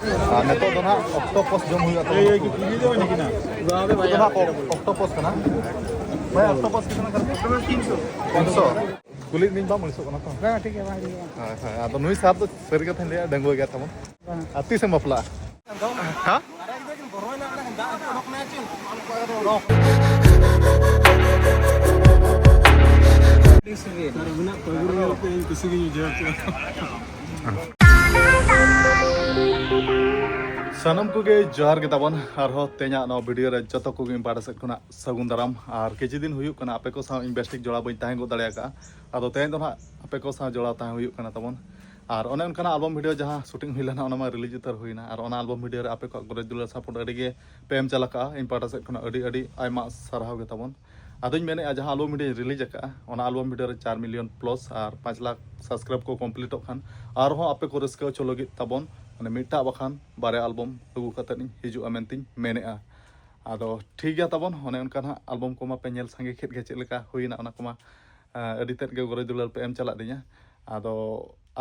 Neto do na octopus jom huyu atau ये पूरी दो नहीं ना itu na octopus kana भाई octopus कितना करके 300 kulit ning bang mulisuk kana to हाँ ठीक है भाई हां atau nui sab to seri ka thandia danggo ga tamon ati se mapla ha Sanam kuge jar kita bon arho tenya no video re joto kuge pada set kuna sagun daram ar keji din huyuk kana ape ko sa investig jola bain tahen go dalya ka ado tehen do na ape ko sa jola tahen huyuk kana tabon ar one on kana album video jaha shooting huilana ona ma release utar huina ar ona album video re ape ko gore dular support adi ge pem chalaka in pada set kuna adi aima sarhaw ge tabon adoñ mene jaha album video release ka ona album video re 4 million plus ar 5 lakh subscribe ko complete ok khan ar ho ape ko reska chologi tabon ane mita bakan bare album agu kata ni hiju amenting menea ado ठीक गया तबन होने उनका ना album को मा panel संगे खेत के चलका हुईना ona को मा एडिटेड के गोरे दुलर पे एम चला दिया ado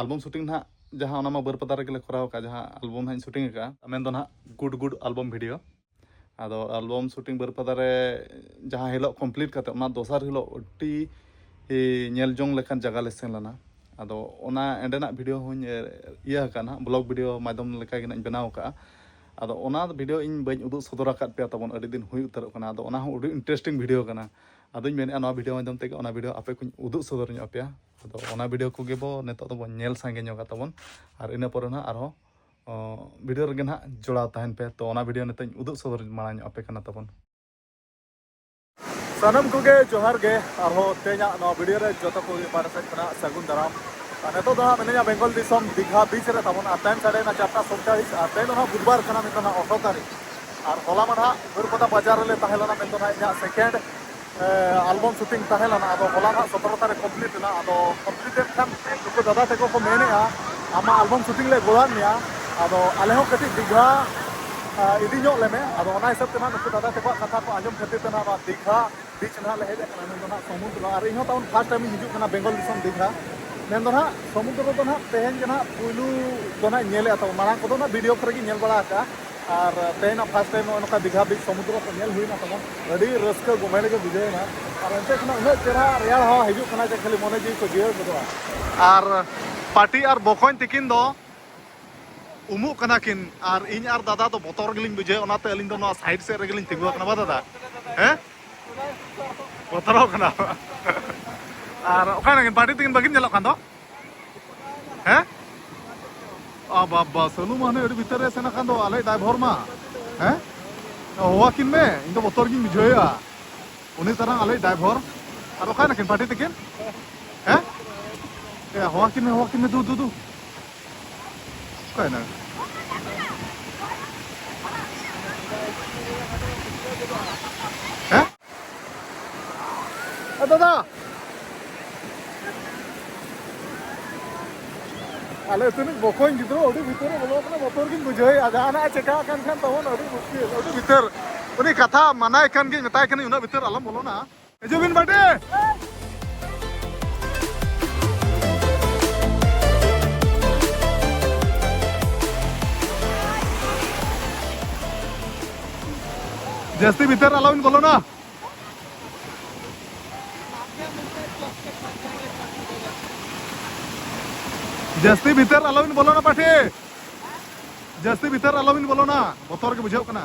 album shooting ना जहां ona मा बरपदा रे कराव का जहां album ना shooting का मेन दो ना good album video ado album shooting बरपदा रे जहां हिलो कंप्लीट करते ओना दोसर हिलो अटी नेल जोंग लेखन जगह ले सेन लना ado ona endena video huñ iya kana blog video madam leka gina benaw ka ado ona video in bañ udu sodora kat pe tabon adi din huy utar kana ado ona udi interesting video kana ado in mene ana video madam tege ona video ape kuñ udu sodor nyo apya ado ona video ku gebo neto to bon nyel sange nyo ka tabon ar ina porona arho video regen ha jola tahen pe to ona video neto udu sodor mala nyo ape kana tabon Sanam kuge johar ge arho tenya no video re joto kuge pada set kana sagun daram neto do menenya Bengal disom digha beach re tamon atem sade na 4:27 atem no budbar kana mento na 8 tarikh ar hola mana burpata bazar le tahelana mento na ya second album shooting tahelana ado hola na 17 tarikh complete na ado completed kan ko dada teko ko menea ama album shooting le golan ya ado aleho kati digha idi nyok leme ado ona hisab tena nuku dada teko katha ko anjom khatir tena ba digha beach na le hede kana mento na samudra ar inho taun first time hiju kana Bengal disom digha men do na samudra do na tehen jana pulu do na nyele ato marang ko do na video kore gi nyel bala ka ar tehen na first time onoka digha beach samudra ko nyel huina tamo adi raska gumele ge bujhe na ar ente kana una chera real ha hiju kana je khali mone ji ko jier bodo ar party ar bokoin tikin do umuk kana kin ar in ar dada do botor giling bujhe onate aling do na side se regiling tingu kana ba dada botor kana ar oka na party tikin bagin nyalok kan do baba selu mane odi bitare sena kan do ale driver ma howa kin me in do botor gin bujhoya uni tarang ale driver ar oka na kin party tikin howa kin me du oka na dada ale tuni bokoin gidro odi bitare bolo kana motor gin bujhoy ajana cheka kan tawon odi muskil odi bitar uni katha manai kan gi metai kan una bitar alam bolo na ejobin bate जस्ती भीतर alone बोलो ना जस्ती भीतर alone बोलो ना पाठी जस्ती भीतर अलाउन बोलो ना बोतर के बुझाव कना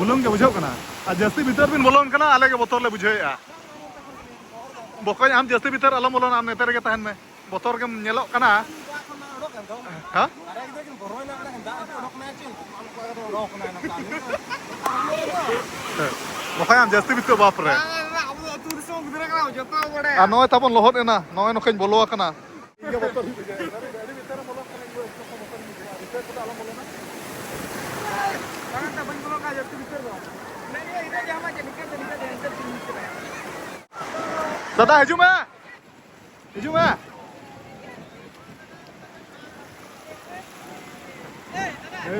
बुलुंग के बुझाव कना आ जस्ती भीतर बिन बोलोन कना आले के बोतर ले बुझाया बोकय हम जस्ती भीतर अलाउन बोलो ना हम नेतर के तहन में बोतर के नेलो कना Makanya jasti bitu bapre. Noy tapon lohot ena, noy nokain bolo kana. Dada hiju me.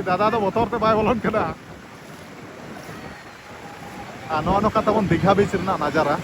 दादा तो बोतर ते बाय बोलन कना नो कथा बन दिघा बीच रना नजारा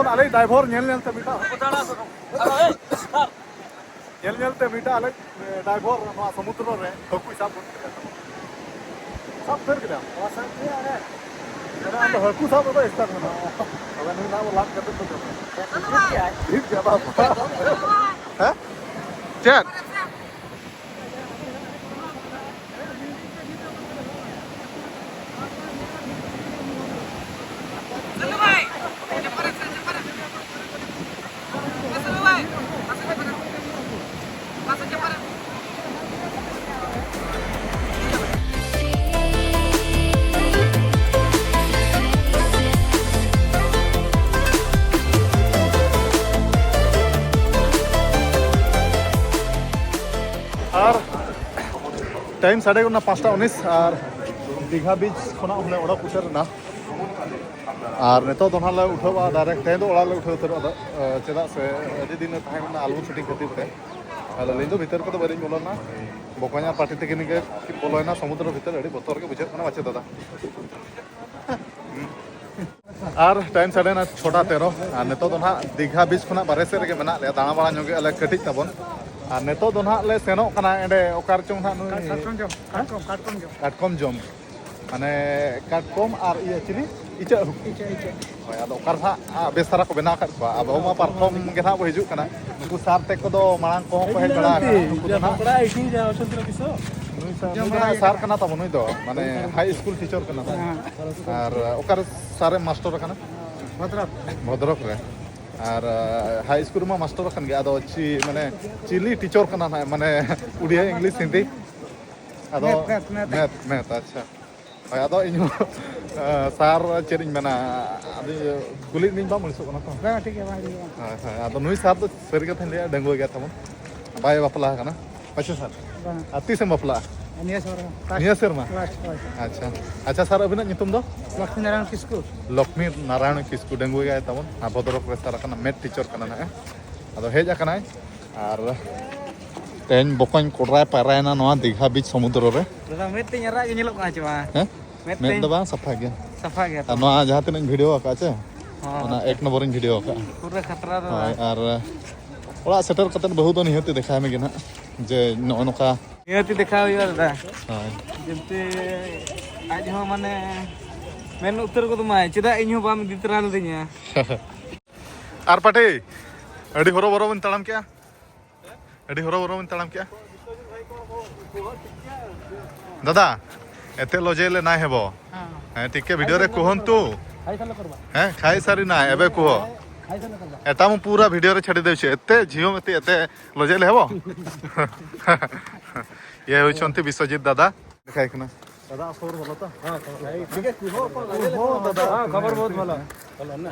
ᱛᱟᱵᱚᱱ ᱟᱞᱮ ᱰᱨᱟᱭᱵᱷᱟᱨ ᱧᱮᱞᱛᱮ ᱢᱤᱴᱟ ᱧᱮᱞᱛᱮ ᱢᱤᱴᱟ ᱟᱞᱮ ᱰᱨᱟᱭᱵᱷᱟᱨ ᱱᱚᱣᱟ ᱥᱚᱢᱩᱫᱨᱚ ᱨᱮ ᱦᱟᱹᱠᱩ ᱥᱟᱵ ᱠᱮᱫᱟ ᱥᱟᱵ ᱩᱛᱟᱹᱨ ᱠᱮᱫᱟ ᱟᱫᱚ ᱦᱟᱹᱠᱩ ᱥᱟᱵ ᱫᱚ ᱮᱥᱴᱟᱨᱴ ᱢᱮᱱᱟ ᱟᱫᱚ ᱱᱩᱭ ᱱᱟᱦᱟᱜ ᱞᱟᱫ ᱠᱟᱛᱮ ᱫᱚ ᱴᱷᱤᱠ ᱜᱮᱭᱟ ᱵᱟᱯ ᱦᱮᱸ ᱪᱮᱫ আর টাইম সাড়ে না 5:19 আর দীঘা বিচ খনা হলে ওড়া উঠার না আর নিতো তো হালে উঠাবা ডাইরেক্ট তেন তো ওড়া লে উঠাও উতার চেদা সে আদি দিন তাহেনা আলবম শুটিং খাতির তে আলো লিndo ভিতর কত বারি বলনা বকanya পার্টি থেকে নিকে বলয়না সমুদ্র ভিতর আড়ি বতর কে বুঝে না আছে দাদা আর টাইম সাড়ে না 6:13 আর নিতো তো না দীঘা বিচ খনা বারে সে রেগে মেনা লে দানা বাড়া ñoge আলে কটিক তাবন আর নিতো তো না লে সেনো কানা এডে ওকার চং না নুই কাটকম জম মানে কাটকম আর ইয়ে চিনি ইচা হয় আদো ওকার হা বেসারা ko bena kat ko abo ma perform ge na bo hiju kana nuku sar tek ko do marang ko ko hej bala nuku na pura iti ja osandra kiso nui sar kana ta nui do mane high school teacher kana আর ওকার সারে master kana Bhadrak রে আর high school মা master খান গে আদো চি মানে chilli teacher kana না মানে উড়িয়া English Hindi আদো math আচ্ছা হয় আদো ইনু সার চেরিং মেনা আদি গুলি নিন বা মনিসো kana তো না ঠিক আছে হ্যাঁ হ্যাঁ আদো নুই সার তো সরি কথা লিয়া ডঙ্গো গয়া তামন বাই বাপলা kana আচ্ছা স্যার আতি সে বাপলা নিয়া শর্মা আচ্ছা আচ্ছা স্যার অভিনয় নিতুম দো লক্ষ্মী নারায়ণ কিসকু ডঙ্গো গয়া তামন ভদ্রক রে সার kana ম্যাথ টিচার kana না আদো হেজ আকানাই আর তেন বকন কোড়ায় পারায়না নোয়া দীঘা বিচ সমুদ্র রে দাদা মেত তেরা গে নিলক কাছে বা হ্যাঁ মেত দবা সাফা গয়া আর নোয়া যাহা তিন ভিডিও আকা আছে ওনা এক নম্বর ভিডিও আকা পুরা খতরা আর ওলা সেটার কত বহুত নিহতি দেখায় মে গনা যে নকা নিহতি দেখাও ইয়া দাদা হ্যাঁ যেতে আজ হ মানে মেন উত্তর কো তোমায় চেদা ইញবাম দিতরা লদিnya আর পাটে আডি হরো বড় বন তালাম কিয়া আডি হরো বড় বন তালাম কিয়া দাদা এতে লজেলে নাই হেবো হ্যাঁ টিকে ভিডিও রে কোহন্তু খাই সালা করবা হ্যাঁ খাই সারি না এবে কোহ খাই সালা করবা এটা মু পুরা ভিডিও রে ছাড়ি দেউছে এতে ঝিও মতে এতে লজেলে হেবো ইয়ে হইছন্তি বিশ্বজিৎ দাদা দেখাই কিনা দাদা খবর ভালো তো হ্যাঁ ঠিক আছে কুহ দাদা খবর বহুত ভালো ভালো না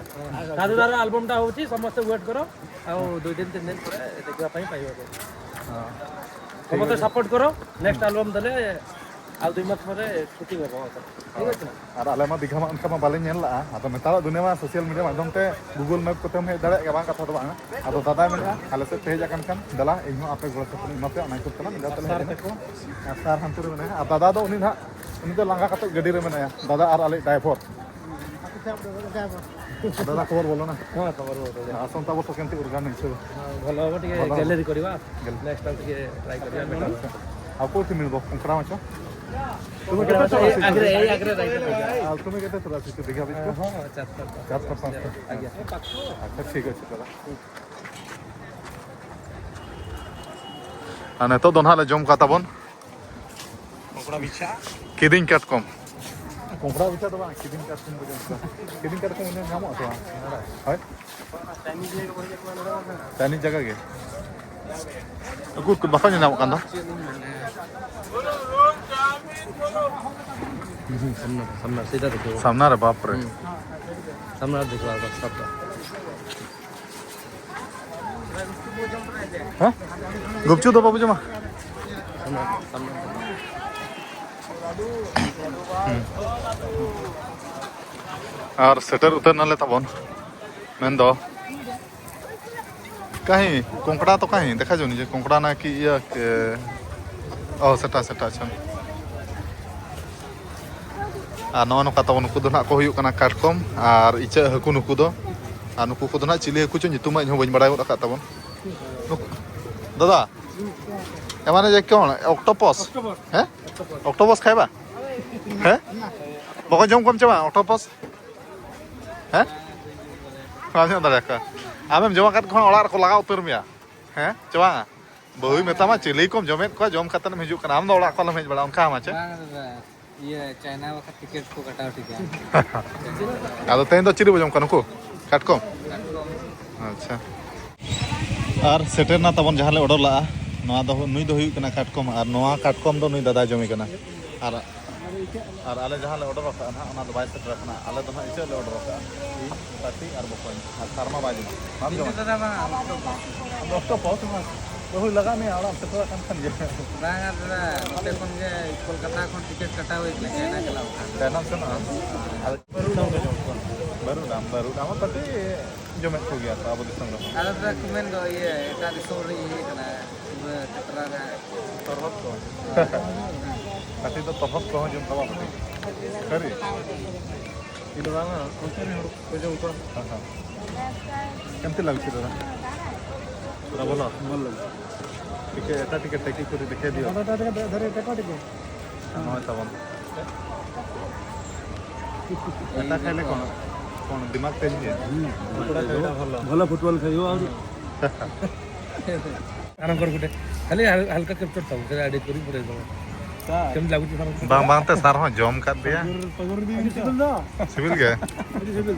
দাদু দাদা অ্যালবামটা হউছি সমস্ত ওয়েট করো আও 2 দিন 3 দিন পরে দেখবা পাই পাইবা হ্যাঁ সমস্ত সাপোর্ট করো নেক্সট অ্যালবাম দলে আও 2 মাস পরে শুটিং হবে ঠিক আছে আর আলে মা দিঘা মা অনকা মা বালে নেল লা আদো মেতারা দুনিয়া মা সোশ্যাল মিডিয়া মাধ্যম তে গুগল मैप কোতে মে দাঁড়া গে বাং কথা তো বাং আদো দাদা মেনা আলে সে পেজ আকান কান দলা ইনু আপে গোল সপনি মতে অনাই করতে না মিলা তলে সার হান্তুরে মেনা আর দাদা দো উনি না উনি তো লাঙ্গা কাতে গডি রে মেনা দাদা আর আলে ড্রাইভার দাদা খবর বলো না হ্যাঁ খবর বলো আসন্তা বছর কেমতি অর্গান হইছে ভালো হবে টিকে গ্যালারি করিবা নেক্সট টাইম টিকে ট্রাই করিবা মেনা আর কোটি মিলবো কোনকরা মাছ তুমি কেতে আগ্রে রাইট আর তুমি কেতে তোরা আছে দেখা বিচ হ্যাঁ 4 আজ্ঞা আচ্ছা ঠিক আছে দাদা আনে তো দনহালে জম কাতাবন কোকড়া বিছা কিদিন কাটকম কোকড়া বিছা তো কিদিন কাটকম কিদিন কাটকম নে নাম আছে হয় চাইনিজ জায়গা গে aku ikut bapaknya nak makan dah. Samnar sida dekho. Samnar baap re. Samnar dekho agar sabda. Hah? Gupchu do babu jama. Samnar. আর সেটার উত্তর নালে তাবন মেন দো कहीं कोंकड़ा तो कहीं देखा जो निजे कोंकड़ा ना कि ये ओ सेटा सेटा अच्छा आ नो नो कता नुकु दो ना को हुयु कना काटकम आर इचा हकु नुकु दो नुकु को ना चिली हाकु चो नितुमा इन बन बड़ा रखा तबन दादा एमाने जे क्यों ऑक्टोपस हैं ऑक्टोपस खाइबा हैं बको जम कम चबा ऑक्टोपस हैं खाने दादा का आमेम जमा काट खन ओड़ा को लगा उतर मिया हैं चबा बहुई मेतामा चिली कम जमेत को जम खातन में हिजु कना आम ओड़ा को लमेज बड़ा उनका माचे ये चाइना वक्त टिकट को कटाओ ठीक है आदो तेन तो चिली बजम कन को काट को अच्छा और सेटर ना तबन जहां ले ऑर्डर ला नवा दो नुई दो हुई कना काटकम और नवा काटकम दो नुई दादा जमी कना और आले जहां ले ऑर्डर रखा ना ओना दो बाय सेटर रखना आले दो ना इचे ले ऑर्डर रखा पार्टी और बकोन और शर्मा बाजी हम जो दादा बा दोस्तों बहुत मत तो लगा नहीं आड़ा सेटर कान जे बांगा दादा नोते कोन जे कोलकाता कोन टिकट कटाओ एक ले चाइना चलाओ चाइना से ना baru nama tapi jomet ko gaya ta abo disang lo ada tra komen do ye eta disori ye kana katra na torhot ko tapi to torhot ko jom tawa pati kari ido banga konteri hor ko jom ko ha kemti lagchi dara pura bola bolla ठीक है eta ticket take kori dekhe dio dhare taka ticket no tabon eta khale kon कौन दिमाग तेज है भला football खेलियो और आराम कर गुटे खाली हल्का कैप्चर था उसे एडिट करी पूरे दो केम लागु छ बांग बांग ते सार हो जम कर दिया पगोर दी सिविल ना सिविल के सिविल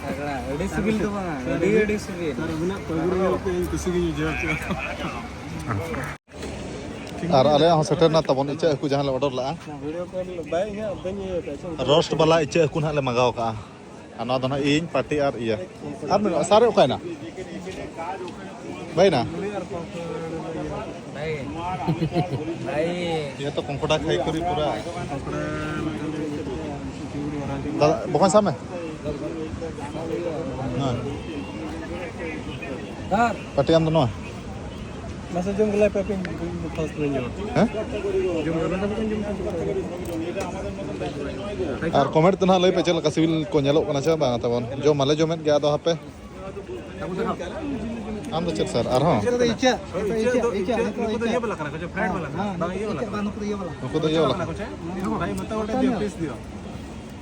अगला एडी सिविल तो बा एडी सिविल तार बिना पगोर किसी की जरूरत और आले हम सेटर ना तबन इचे को जहां ले ऑर्डर ला वीडियो कॉल बाय है बनी रोस्ट वाला इचे को ना ले मंगाव का ana dona ing party ar iya ar sare okay na baik na baik ya to kongkoda khai kori pura dadah bukan sama nah party am dono masa jom gelai pepeng pas punya hah jom berapa kan jom और comment तो ना लई पे चल का civil को नेलो कना छ बा तबन जो माले जो में गया दो हापे आम तो चल सर और हां इच्छा को तो ये वाला करना जो फ्रेंड वाला हां ये वाला को तो ये वाला देखो भाई बताओ दे प्लीज दियो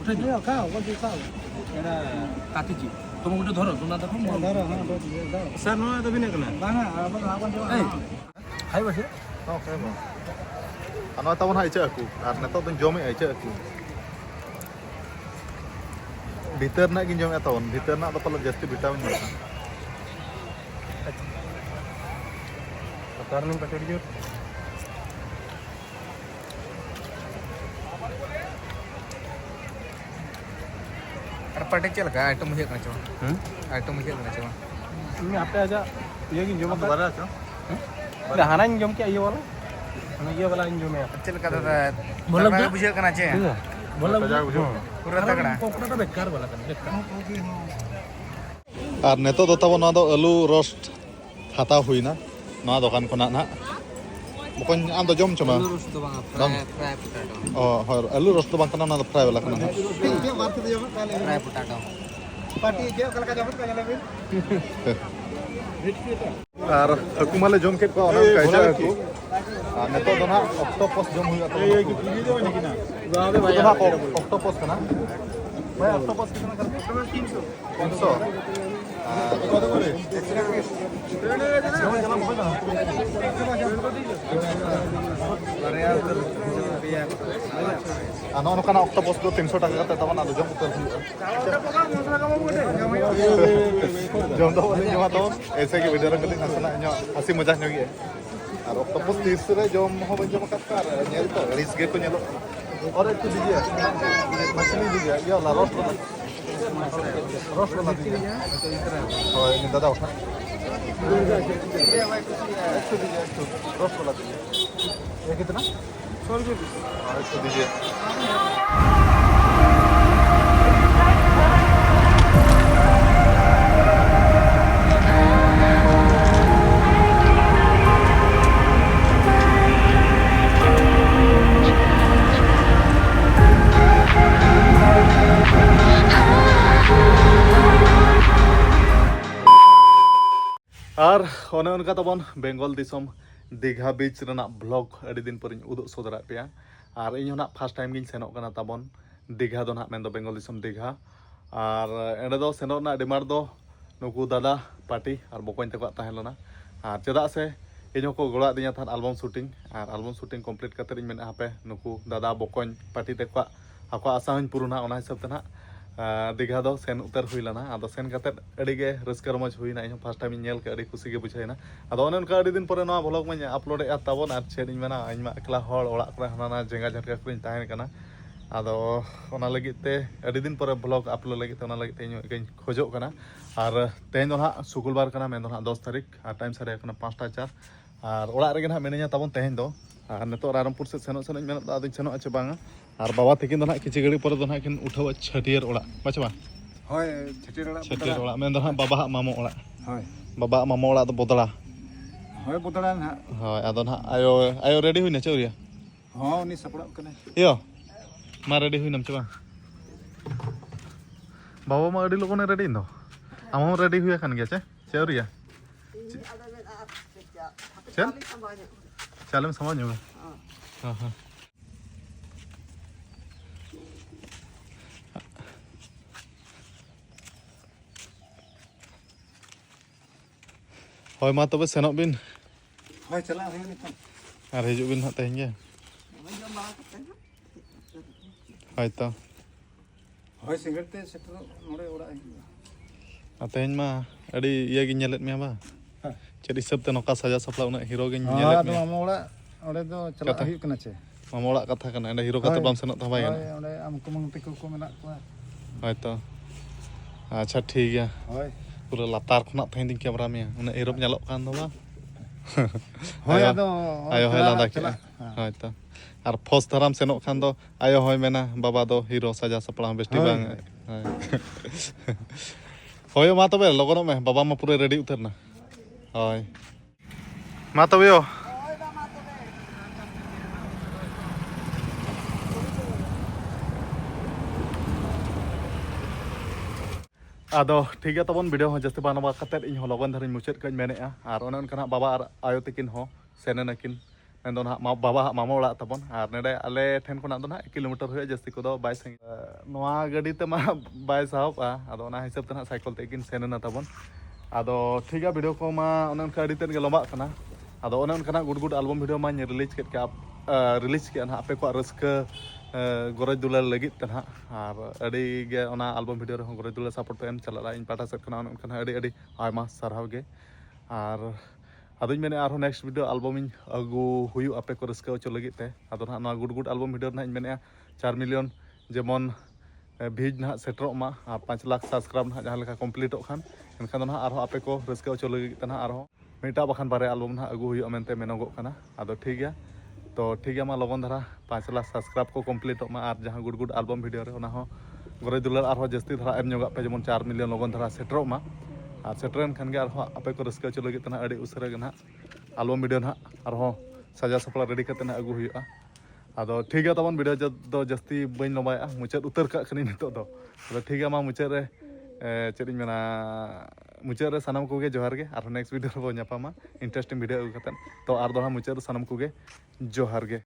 उठा दियो खाओ वो दियो खाओ एड़ा काटी जी तुम उठो धरो तुम ना देखो धरो हां धरो सर नो तो भी नहीं करना बांगा अब आवन जो खाई बसे हां खाई बा ana tawon hai che aku ar neto to jome ai che aku भीतर ना गिन जमे तवन भीतर ना तो पल जस्ती विटामिन मिलता कारण पकड़ जो अरे पटे चल का आइटम मुझे करना चाहिए आइटम मुझे करना चाहिए ini apa aja ये गिन जो दोबारा छ udah hanan jom क्या ये वाला ये वाला इन जो में चल का दादा बोल मुझे करना चाहिए बोला पूरा तगड़ा कोकड़ा तो बेकार वाला कर बेकार और नेतो दो तब ना दो आलू रोस्ट हाता हुई ना ना दुकान को ना ना बुकन आम तो जम चमा लurus तो bang fry potato oh और आलू रोस्ट तो बंकना ना तो फ्राई वाला करना fry potato पार्टी जे कल का जमत का लेबे और हकुमाले जम के को ना काजा को नेतो दो ना ऑक्टोपस जम हुई तो ये की वीडियो बने कि ना ना ऑक्टोपस का ना भाई ऑक्टोपस कितना कर 300 कत करे ano kana octopus do 300 taka kate taman ado jom utar jom do wali jom to ऐसे की वीडियो रंगली नसना न्यो हंसी मजाक न्यो गे और octopus तीसरे जम हो बन जम कत नेल तो रिस गे को नेलो और एक दीजिए मछली दीजिए ये ला रोस्ट वाला दीजिए और ये दादा उठा रोस्ट वाला दीजिए ये कितना 100 रुपये दीजिए ᱚᱱᱮ ᱚᱱᱠᱟ ᱛᱟᱵᱚᱱ ᱵᱮᱝᱜᱚᱞ ᱫᱤᱥᱚᱢ ᱫᱤᱜᱷᱟ ᱵᱤᱪ ᱨᱮᱱᱟᱜ ᱵᱞᱚᱜ ᱟᱹᱰᱤ ᱫᱤᱱ ᱯᱚᱨᱮᱧ ᱩᱫᱩᱜ ᱥᱚᱫᱚᱨᱟᱫ ᱯᱮᱭᱟ ᱟᱨ ᱤᱧ ᱦᱚᱸ ᱱᱟᱜ ᱯᱷᱟᱥᱴ ᱴᱟᱭᱤᱢ ᱜᱤᱧ ᱥᱮᱱᱚᱜ ᱠᱟᱱᱟ ᱛᱟᱵᱚᱱ ᱫᱤᱜᱷᱟ ᱫᱚ ᱱᱟᱜ ᱢᱮᱱᱫᱚ ᱵᱮᱝᱜᱚᱞ ᱫᱤᱥᱚᱢ ᱫᱤᱜᱷᱟ ᱟᱨ ᱮᱸᱰᱮ ᱫᱚ ᱥᱮᱱᱚᱜ ᱨᱮᱱᱟᱜ ᱰᱤᱢᱟন্ড ᱫᱚ ᱱᱩᱠᱩ ᱫᱟᱫᱟ ᱯᱟর্টি ᱟᱨ ᱵᱚᱠᱚᱧ ᱛᱟᱠᱚᱣᱟᱜ ᱛᱟᱦᱮᱸ ᱞᱮᱱᱟ ᱟᱨ ᱪᱮᱫᱟᱜ ᱥᱮ ᱤᱧ ᱦᱚᱸᱠᱚ ᱜᱚᱲᱚ ᱟᱹᱫᱤᱧᱟ ᱛᱟᱦᱮᱸᱫ ᱟᱞᱵᱟᱢ ᱥᱩᱴᱤᱝ ᱟᱨ ᱟᱞᱵᱟᱢ ᱥᱩᱴᱤᱝ ᱠᱚᱢᱯᱞᱤᱴ ᱠᱟᱛᱮᱫ ᱤᱧ ᱢᱮᱱᱮᱫᱼᱟ ᱦᱟᱯᱮ ᱱᱩᱠᱩ ᱫᱟᱫᱟ ᱵᱚᱠᱚᱧ ᱯᱟর্টি ᱛᱟᱠᱚᱣᱟᱜ ᱟᱠᱚᱣᱟᱜ ᱟᱥᱟ ᱦᱚᱸᱧ ᱯᱩᱨᱩᱱᱟ ᱚᱱᱟ ᱦᱤᱥᱟᱹᱵ ᱛᱮ ᱱᱟᱜ ᱫᱤᱜᱷᱟ ᱫᱚ ᱥᱮᱱ ᱩᱛᱟᱹᱨ ᱦᱩᱭ ᱞᱮᱱᱟ ᱟᱫᱚ ᱥᱮᱱ ᱠᱟᱛᱮᱫ ᱟᱹᱰᱤᱜᱮ ᱨᱟᱹᱥᱠᱟᱹ ᱨᱚᱢᱚᱡᱽ ᱦᱩᱭᱱᱟ ᱤᱧ ᱦᱚᱸ ᱯᱷᱟᱥᱴ ᱴᱟইᱢ ᱤᱧ ᱧᱮᱞ ᱠᱮᱫ ᱟᱹᱰᱤ ᱠᱩᱥᱤ ᱜᱮ ᱵᱩᱡᱷᱟᱹᱣᱱᱟ ᱟᱫᱚ ᱚᱱᱮ ᱚᱱᱠᱟ ᱟᱹᱰᱤ ᱫᱤᱱ ᱯᱚᱨᱮ ᱱᱚᱣᱟ ᱵᱞᱚᱜ ᱢᱟᱧ ᱟᱯᱞᱳᱰᱮᱫᱼᱟ ᱛᱟᱵᱚᱱ ᱟᱨ ᱪᱮᱫ ᱤᱧ ᱢᱮᱱᱟ ᱤᱧ ᱢᱟ ᱮᱠᱞᱟ ᱦᱚᱲ ᱚᱲᱟᱜ ᱠᱚᱨᱮ ᱦᱟᱱᱟ ᱱᱟᱣᱟ ᱡᱮᱸᱜᱟ ᱡᱷᱟᱴᱠᱟ ᱠᱚᱨᱮᱧ ᱛᱟᱦᱮᱸ ᱠᱟᱱᱟ ᱟᱫᱚ ᱚᱱᱟ ᱞᱟᱹᱜᱤᱫ te ᱟᱹᱰᱤ ᱫᱤᱱ ᱯᱚᱨᱮ ᱵᱞᱚᱜ ᱟᱯᱞᱳᱰ ᱞᱟᱹᱜᱤᱫ te ᱚᱱᱟ ᱞᱟᱹᱜᱤᱫ te ᱤᱧ ᱠᱷᱚᱡᱚᱜ ᱠᱟᱱᱟ ᱟᱨ ᱛᱮᱦᱮᱧ ᱫᱚ ᱱᱟᱦᱟᱜ ᱥᱩᱠᱩᱞᱵᱟᱨ ᱠᱟᱱᱟ ᱢᱮᱱᱫᱚ ᱱᱟᱦᱟᱜ 10 ᱛᱟᱹᱨᱤᱠᱷ ᱟᱨ ᱴᱟइम ᱥᱟᱲᱮ ᱠᱟᱱᱟ 5टा 4 ᱟᱨ ᱚᱲᱟᱜ ᱨᱮᱜᱮ ᱱᱟᱦᱟᱜ ᱢᱤᱱᱟᱹᱧᱟ ᱛᱟᱵᱚᱱ ᱛᱮᱦᱮᱧ ᱫᱚ ᱟᱨ ᱱᱤᱛᱚᱜ ᱨᱟᱭᱨᱚᱝᱯᱩᱨ ᱥᱮᱫ ᱥᱮᱱᱚᱜ ᱤᱧ ᱢᱮᱱᱮᱫ ᱟᱫᱚᱧ ᱥᱮᱱᱚᱜᱼᱟ ᱪᱮ ᱵᱟᱝᱟ ᱟᱨ ᱵᱟᱵᱟ ᱛᱟᱹᱠᱤᱱ ᱫᱚ ᱱᱟᱦᱟᱜ ᱠᱤᱪᱷᱩ ᱜᱷᱟᱹᱲᱤᱡ ᱯᱚᱨᱮ ᱫᱚ ᱱᱟᱦᱟᱜ ᱠᱤᱱ ᱩᱴᱷᱟᱹᱣᱟ ᱪᱷᱟᱹᱴᱭᱟᱹᱨ ᱚᱲᱟᱜ ᱵᱟᱪᱷᱟ ᱵᱟᱝ ᱦᱳᱭ ᱪᱷᱟᱹᱴᱭᱟᱹᱨ ᱚᱲᱟᱜ ᱪᱷᱟᱹᱴᱭᱟᱹᱨ ᱚᱲᱟᱜ ᱢᱮᱱᱫᱚ ᱱᱟᱦᱟᱜ ᱵᱟᱵᱟᱣᱟᱜ ᱢᱟᱢᱚ ᱚᱲᱟᱜ ᱦᱳᱭ ᱵᱟᱵᱟᱣᱟᱜ ᱢᱟᱢᱚ ᱚᱲᱟᱜ ᱫᱚ ᱵᱚᱫᱲᱟ ᱦᱳᱭ ᱵᱚᱫᱲᱟ ᱱᱟᱦᱟᱜ ᱦᱳᱭ ᱟᱫᱚ ᱱᱟᱦᱟᱜ ᱟᱭᱳ ᱨᱮᱰᱤ ᱦᱩᱭᱱᱟ ᱪᱮ ᱟᱹᱣᱨᱤᱭᱟ ᱦᱚᱸ ᱩᱱᱤ ᱥᱟᱯᱲᱟᱜ ᱠᱟᱱᱟᱭ ᱤᱭᱟᱹ ᱢᱟ ᱨᱮᱰᱤ ᱦᱩᱭᱱᱟᱢ ᱪᱮ ᱵᱟᱝ बाबा मा अड़ी लोगों ने रेडी दो आम हम रेडी हुए खान गया चे अवरिया चल चल में समझ होगा हाँ हाँ होय मा तबे सेनोक बिन ᱦᱳᱭ ᱪᱟᱞᱟᱜ ᱦᱩᱭᱩᱜ ᱱᱤᱛᱚᱜ और हिजू बिन हाथ तेहन गे होय तो ᱦᱳᱭ ᱥᱤᱸᱜᱟᱹᱲ ᱛᱮ ᱥᱮᱴᱮᱨ ᱱᱚᱰᱮ ᱚᱲᱟᱜ ᱦᱩᱭᱩᱜᱼᱟ तेहन मा अड़ी इया गिन नेलेत मेया बा चेद हिसाब ते नोका साजा सपला उना हीरो गिन ᱦᱚᱸ नेलेत ᱟᱫᱚ मेया ᱢᱟᱢᱟ ᱚᱲᱟᱜ ᱚᱸᱰे ᱫᱚ ᱪᱟᱞᱟᱜ ᱦᱩᱭᱩᱜ ᱠᱟᱱᱟ ᱪᱮ मामा ओड़ा कथा कना एंडे हीरो कते बाम सेनोक तबाय ᱦᱳᱭ ᱚᱸᱰᱮ ᱟᱢ ᱠᱩᱢᱟᱹᱝ ᱛᱮᱠᱚ ᱠᱚ ᱢᱮᱱᱟᱜ ᱠᱚᱣᱟ होय तो अच्छा ठीक है ᱦᱳᱭ पूरा लातार खना तेहन दिन कैमरा में उन एरोप नेलोक कान दो बा ᱦᱳᱭ ᱟᱫᱚ आयो होय लादा के होय तो और फर्स्ट धराम सेनोक खान दो आयो होय मेना बाबा दो हीरो साजा सपड़ा बेस्टी होय, बांग होय मा तबे लगन में बाबा मा पूरे रेडी उतरना होय मा तबे यो आदो ठीक है तबन वीडियो जस्ती बानवा कते इन लगन धरिन मुचाद कई मेनेआ और ओने उनका बाबा और आयो तकिन हो सेननाकिन मेन दो ना बाबा मामा ओड़ा तबन और नेडे आले ठेन खना दो ना 1 किलोमीटर हुए जस्ती को दो बाय संग नोआ गाड़ी ते मा बाय साहबा आदो ना हिसाब ते ना साइकिल ते किन सेनना तबन आदो ठीक है वीडियो को मा ओने उनका अड़ी तेन गे लंबा कना आदो ओने उनका गुड गुड एल्बम वीडियो मा रिलीज के रिलीज के ना आपे को रस्का गरज दुलार लगित ते ना और अड़ी गे ओना एल्बम वीडियो रे गरज दुलार सपोर्ट पे एम चला इन पाटा सेट कना उनका अड़ी अड़ी आयमा सारहाव गे और अदुñ मेने आरो नेक्स्ट वीडियो एल्बम इन अगु हुयु आपे को रस्का चो लगित ते आदो ना गुड गुड एल्बम वीडियो ना इन मेने 4 मिलियन जेमन भीज ना सेटरोक मा 5 लाख सब्सक्राइब ना जहां लेका कंप्लीट खान एनखान ना आरो आपे को रस्का चो लगित ते ना आरो मिटा बखान बारे एल्बम ना अगु हुयु मेनते मेनोगो कना आदो ठीक गया तो ठीक है मा लगन धारा 5 लाख सब्सक्राइब को कंप्लीट मा और जहां गुड गुड एल्बम वीडियो रे ओना हो गरज दुलार और जस्ती धारा एम जोगा पे जेमन 4 मिलियन लगन धारा सेटरोक मा और सेटरन खान गे और आपे को रस्का चो लगित तना अड़ी उसरे गे ना एल्बम वीडियो ना और साजा सपड़ा रेडी करते ना अगु हुयुआ आदो ठीक है तबन वीडियो दो जस्ती बइन लंबाया मुचाद उतर का खनी नितो दो तो ठीक है मा मुचाद रे चेद इन मेना मुचाद रे सनम को गे जोहार गे और नेक्स्ट वीडियो रे बो ᱧᱟᱯᱟᱢᱟ इंटरेस्टिंग वीडियो अगु कतन तो और दो मुचाद रे सनम को गे जोहार गे।